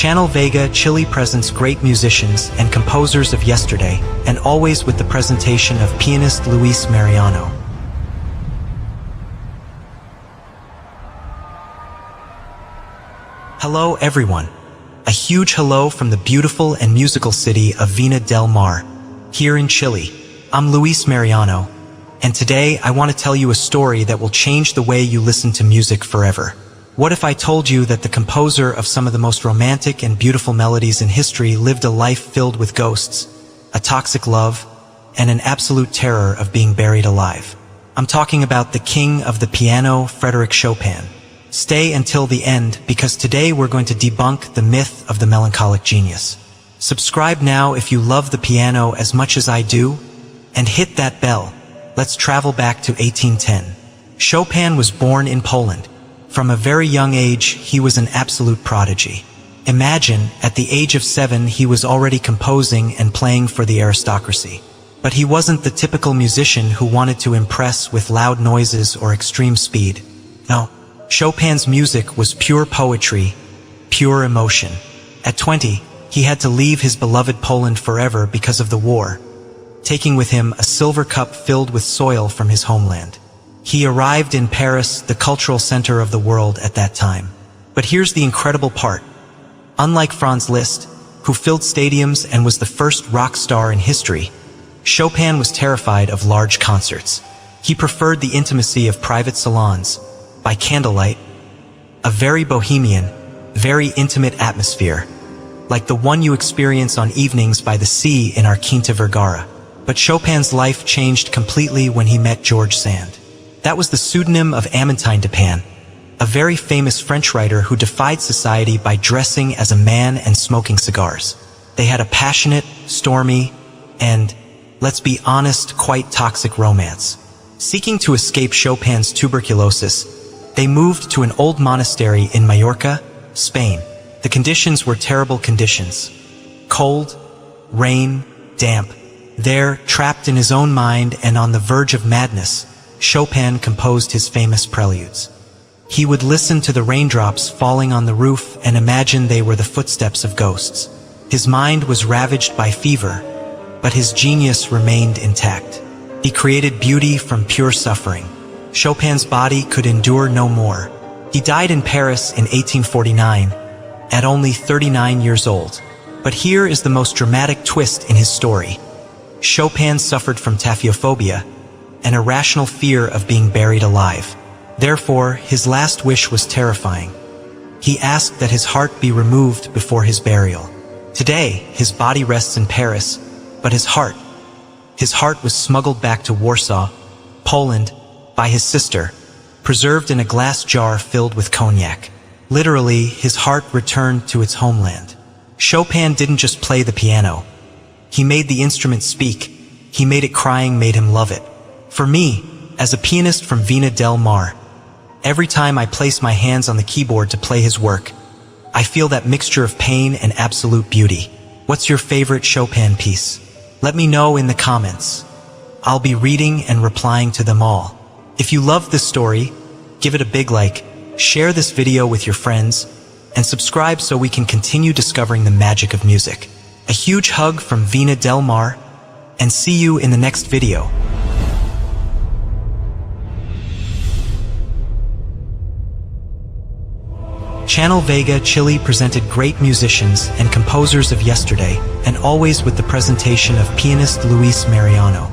Channel Vega Chile presents great musicians and composers of yesterday, and always with the presentation of pianist Luis Mariano. Hello everyone. A huge hello from the beautiful and musical city of Vina del Mar, here in Chile. I'm Luis Mariano, and today I want to tell you a story that will change the way you listen to music forever. What if I told you that the composer of some of the most romantic and beautiful melodies in history lived a life filled with ghosts, a toxic love, and an absolute terror of being buried alive? I'm talking about the king of the piano, Frédéric Chopin. Stay until the end, because today we're going to debunk the myth of the melancholic genius. Subscribe now if you love the piano as much as I do, and hit that bell. Let's travel back to 1810. Chopin was born in Poland. From a very young age, he was an absolute prodigy. Imagine, at the age of 7, he was already composing and playing for the aristocracy. But he wasn't the typical musician who wanted to impress with loud noises or extreme speed. No, Chopin's music was pure poetry, pure emotion. At 20, he had to leave his beloved Poland forever because of the war, taking with him a silver cup filled with soil from his homeland. He arrived in Paris, the cultural center of the world at that time. But here's the incredible part. Unlike Franz Liszt, who filled stadiums and was the first rock star in history, Chopin was terrified of large concerts. He preferred the intimacy of private salons, by candlelight, a very bohemian, very intimate atmosphere, like the one you experience on evenings by the sea in our Quinta Vergara. But Chopin's life changed completely when he met George Sand. That was the pseudonym of Amantine Dupin, a very famous French writer who defied society by dressing as a man and smoking cigars. They had a passionate, stormy, and, let's be honest, quite toxic romance. Seeking to escape Chopin's tuberculosis, they moved to an old monastery in Mallorca, Spain. The conditions were terrible conditions. Cold, rain, damp. There, trapped in his own mind and on the verge of madness, Chopin composed his famous preludes. He would listen to the raindrops falling on the roof and imagine they were the footsteps of ghosts. His mind was ravaged by fever, but his genius remained intact. He created beauty from pure suffering. Chopin's body could endure no more. He died in Paris in 1849, at only 39 years old. But here is the most dramatic twist in his story. Chopin suffered from taphiophobia, an irrational fear of being buried alive. Therefore, his last wish was terrifying. He asked that his heart be removed before his burial. Today, his body rests in Paris, but his heart was smuggled back to Warsaw, Poland, by his sister, preserved in a glass jar filled with cognac. Literally, his heart returned to its homeland. Chopin didn't just play the piano. He made the instrument speak. He made it crying, made him love it. For me, as a pianist from Vina del Mar, every time I place my hands on the keyboard to play his work, I feel that mixture of pain and absolute beauty. What's your favorite Chopin piece? Let me know in the comments. I'll be reading and replying to them all. If you loved this story, give it a big like, share this video with your friends, and subscribe so we can continue discovering the magic of music. A huge hug from Vina del Mar, and see you in the next video. Channel Vega Chile presented great musicians and composers of yesterday, and always with the presentation of pianist Luis Mariano.